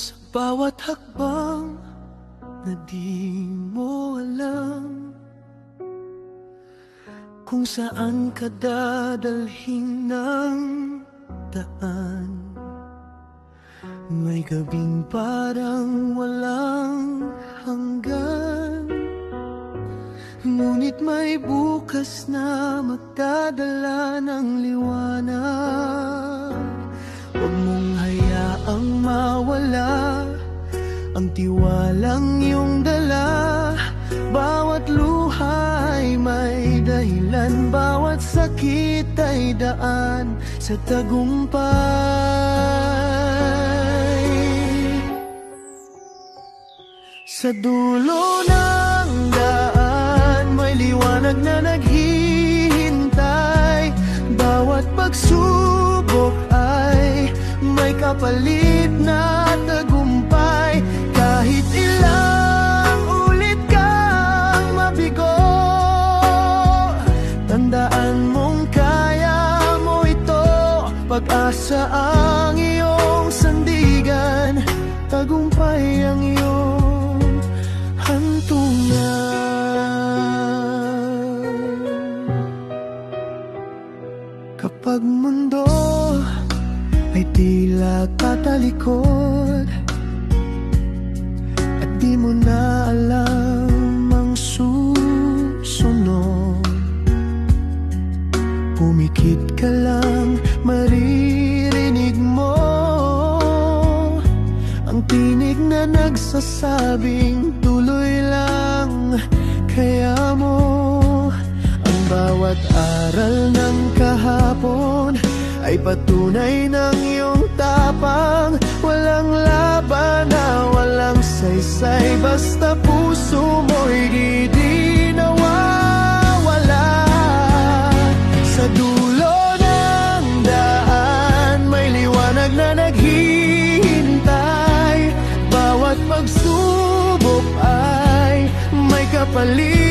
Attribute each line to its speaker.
Speaker 1: Sa bawat hakbang na di mo alam kung saan ka dadalhin ng daan. May gabing parang walang hanggan, ngunit may bukas na magdadala ng liwanag. Huwag mong hayaang mawala ang tiwalang iyong dala. Bawat luha ay may dahilan, bawat sakit ay daan sa tagumpay. Sa dulo ng daan may liwanag na naghihintay. Bawat pagsubok ay may kapalit na tagumpay. Kahit ilang ulit kang mabigo, tandaan mong kaya mo ito. Pag-asa ang iyong sandigan, tagumpay ang iyong hantungan. Kapag mundo ay tila tatalikod at di mo na alam ang susunod, pumikit ka lang, maririnig mo ang tinig na nagsasabing tuloy lang. Kaya mo ang bawat aral ng kahapon ay patunay ng iyong tapang. Walang laban na walang saysay, basta puso mo'y di nawawala. Sa dulo ng daan may liwanag na naghihintay. Bawat pagsubok ay may kapalit